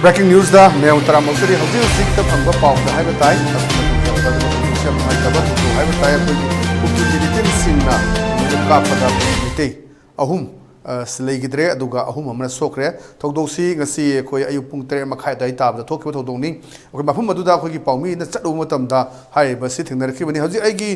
Breaking news da मैं उत्तरा मौसरी हौजी हौजी तब हम पाव दा है बताई सब मैं तब है बताया कोई कुकी मिलिटेंट सिंना मुझे का पता मिटे अहुम सिलेगिद्रे अदुगा अहुम हमना सोखरे थौदोसी ngasi कोई अयुक पुंग 3 मखाय दाई ताब दा थोखिबो थौदोंनी ओके मफम मदुदा खोगी पाउमी न चटु मतमदा हाय बसी थिंगनरखिबनी हौजी आइगी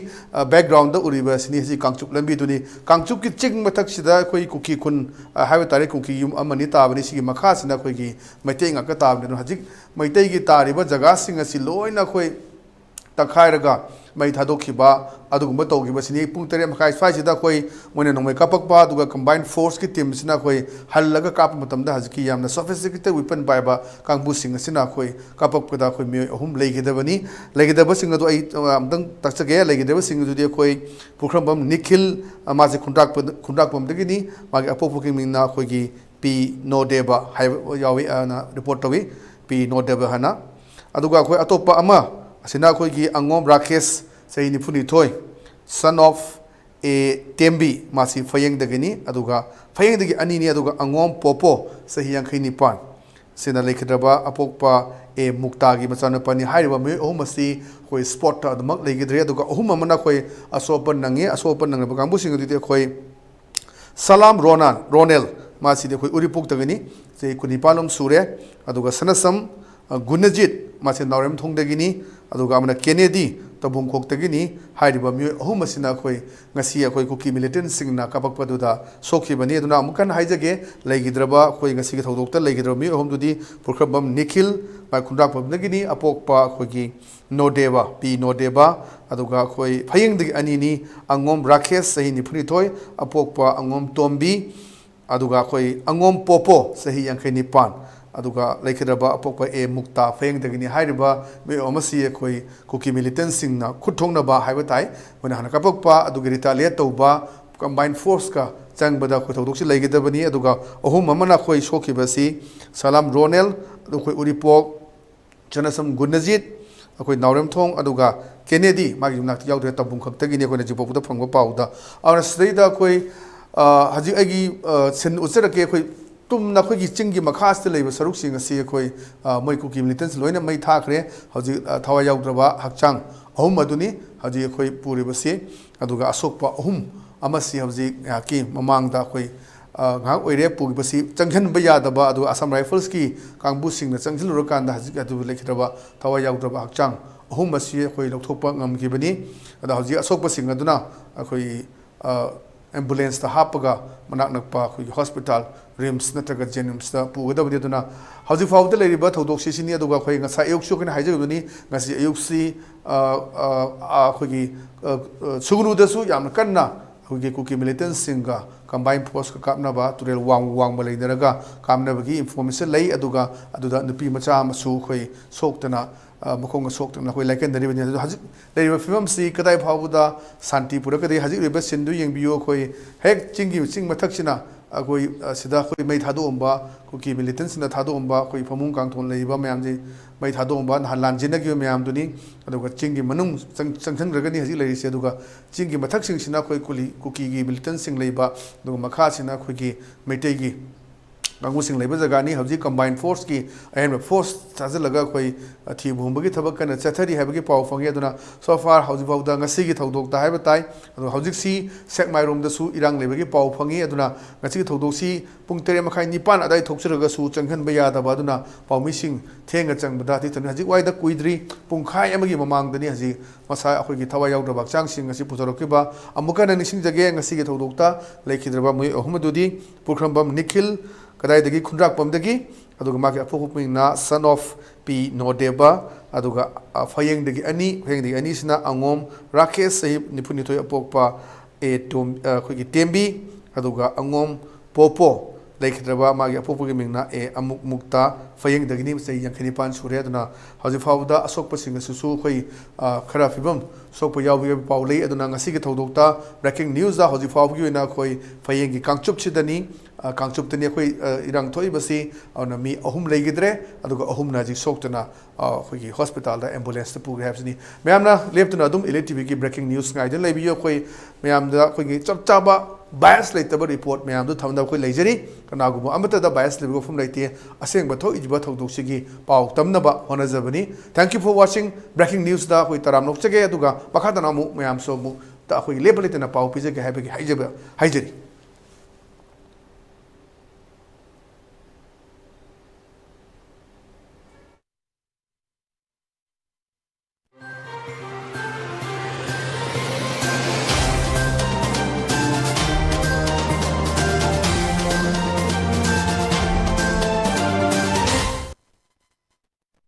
बैकग्राउंड दा उरिबा सिनी हजी कांगचुप लंबी दुनी कांगचुप की चिंग मथक सिदा कोई कुकी खुन हाय तारे कुकी युम अमनी ताबनी सिगी मखा सिना खोगी मैते ngak का ताबनी हजी मैते गी तारिबा जगा सिंग असि लोइना खोई तखायरगा मई थादोखिबा अदुगुंबा तौगिबसिनी पुंग 3 मखाय स्वाइसिदा कोई मोने नोंमै कापकपा अदुगा कंबाइन फोर्स की टीम सिना कोई हल्लगा काप मतमदा हजकी यामना सोफिस्टिकेटेड वेपन बायबा कांगबु सिंग सिना कोई कापकपदा कोई मे अहुम लेगिदबनी लेगिदब सिंग अदु आई अमदंग तक्सगे लेगिदब सिंग दुदि कोई पुखरबम निखिल माजे खुंडाकपमदगिनी मागे अपोपुकी मिंगना कोई पी नोदेबा हाय यावी ना रिपोर्ट तवी पी नोदेबा हना अदुगा कोई अतोपा अमा सिना कोई की अंगोम राकेश सही निपुनी थोय सन ऑफ ए टेम्बी मासी फयंग दगनी अदुगा फयंग दगी अनि नि अदुगा अंगोम पोपो सही यांखै निपान सिना लेखदबा अपोकपा ए मुक्तागी मचान पनि हाइरबा मे ओमसी कोई स्पॉट अदमक लेगिद्रे अदुगा ओहुम अमना कोई असोपन नंगे असोपन नंगे बगांबु सिंग दुदे कोई सलाम रोनेल मासी दे कोई उरिपुक दगनी से कुनिपालम सुरे अदुगा सनसम गुनजित मासे नावरेम थोंगदगिनी अदुगा अमना केनेडी तबुंग खोक्तगिनी हाइरिबा मियो अहुम मसिना कोई ngasi अखोई कुकी मिलिटेंट सिंगना कापकपदुदा सोखिबनी अदुना अमुकन हाइजगे लेगिद्रबा कोई ngasi के थौदोक्ता लेगिद्रबा मियो अहुम दुदी पुरखबम निखिल बा खुंडाकपदगिनी अपोकपा खोगी नोदेबा पी नोदेबा अदुगा कोई फयंगदगी अनिनी अंगोम राकेश सही निफुनी थोय अपोकपा अंगोम तोम्बी अदुगा कोई अंगोम पोपो सही यांखै निपान अदुगा लेखदबा अपोकपा ए मुक्ता फयंगदगिनी हाइरिबा मे ओमसी कोई कुकी मिलिटेंट सिंगना खुथोंगनबा हाइबताई मोना हना कापकपा अदुगा रिटालिएट तौबा कंबाइन फोर्स का चंगबदा कोई थौदोक्सि लेगिदबनी अदुगा अहुम अमना कोई सोखिबसी सलाम रोनेल अदु कोई उरिपोक चनसम गुनजित कोई नावरेम थोंग अदुगा केनेडी मागी नाक्ति याउदरे तबुंग खक्तगिनी कोई जिपोपुदा फंगबा पाउदा और सदैदा कोई हजि आगी सिन उचरके कोई तुम नखोगी चिंगी मखास लेब सरुक सिंग असि कोई मै कुकी मिलिटेंट्स लोइना मै थाखरे हजि थवा याउद्रबा हकचांग अहुम अदुनी हजि कोई पुरिबसि अदुगा असोकपा अहुम अमसि हजि की ममांगदा कोई घाक ओइरे पुगिबसि चंगहनबा यादबा अदु असम राइफल्स की कांगबु सिंगना चंगजिलुरकांदा हजि अदु लेखिरबा थवा याउद्रबा हकचांग अहुम असि कोई लौथोकपा ngamgibani अदा हजि असोकपा सिंग अदुना कोई एम्बुलेंस ता हापगा मनाक नकपा कोई हॉस्पिटल रिम्स नत्रगा जेनिम्स ता पुगदबदि अदुना हजि फाउद लेरिबा थौदोक्सि सिनी अदुगा खोई ngasa ayuk sukina haijabuni ngasi ayuk si खोगी सुगुनुदसु याम कन्ना खोगी कुकी मिलिटेंट सिंगा कंबाइन फोर्स का कामनाबा तुरेल वांग लेदरगा कामनाबगी इंफॉर्मेशन लई अदुगा अदुदा नुपी मचा मसु खोई सोक्तना मखोंग सोक्तना खोई लाइकेंदरिबनि अदु हजि लेरिबा फिल्म सि कदाय फावुदा शांति पुरकदि हजि रिबा सिंदु यंबियो खोई हेक चिंग मथक्सिना कोई सिदा कोई मई थादोंबा कुकी मिलिटेंट सिना थादोंबा कोई फमुंग कांगथोन लेरिबा मयामजि मई थादोंबा हलानजिनगी मयामदुनी अदुगा चिंगी मनुंग संगसंग्रगनि हजि लेरिसे अदुगा चिंगी मथक्सिंग सिना कोई कुकी मिलिटेंट सिंग लेबा अदुगा मखा सिना खोगी मैतेगी कांगुसिंग लेबा जगानी हजि कंबाइन फोर्स की अहम फोर्स थाजलगा कोई थी भूमबगी थबक कन चथरी हैबगी पाव फंगे अदुना सो फार हजि फाउदा ngasi gi थौदोक ता हैबा ताई अदु हजि सी सेकमाइ रोम दसु इरांग लेबगी पाव फंगे अदुना ngasi gi थौदोक सी पुंग 3 मखाइ निपान अदाई थोकसरगा सु चंगहन बया दबा अदुना पावमिसिंग थेंगा चंगबदा ति तन हजि वाइदा कुइद्री पुंखाइ अमगी ममांग दनी हजि मसा अखोगी थवा याउदबा चांग सिंग ngasi पुथरकिबा अमुका ननिसिंग जगे ngasi gi थौदोक ता लेखिद्रबा मुइ अहमदुदी पुखरमबम निखिल कदाइदगी खुंद्राकपमदगी अदुगा मागे अफोकुपिंगना सन ऑफ पी नोदेबा अदुगा फयंगदगी अनि सिना अंगोम राकेश सही निपुनिथोय अपोकपा ए टोम खोगी टेम्बी अदुगा अंगोम पोपो लेखद्रबा मागे अपोपोगी मिंगना ए अमुक मुक्ता फयंगदगिनी सही यांखनिपान सुरे अदुना हजि फावदा असोकपसिंग सुसु खोई खरा फिबम सोकप यावबि पावले अदुना ngasi gi थौदोकता ब्रेकिंग न्यूज दा हजि फावगी ओइना खोई फयंगी कांगचुप सिदनी कांगचुप तनी खोई इरांग थोई बसी अना मी अहुम लेगिद्रे अदुगा अहुम नाजि सोक्तना खोई हॉस्पिटल दा एम्बुलेंस ता पुगे हैबसनी मैमना लेप्तना अदुम ELITETV की ब्रेकिंग न्यूज गाइडन लेबियो खोई मैम दा खोई चप चाबा बायस लेतब रिपोर्ट मैम थमद अखोई लेजरी कनागुम अमतद बायस लेब वफम लेते असेंब थोइजिब थौदोकसिगी पाउ तमनब होनजबनी thank you for watching breaking news दा अखोई तराम नोकचगे अदुगा मखादना अमु मैम सो अमु ता अखोई लेब लेतना पाउ पिजगे हाइबगे हाइजरी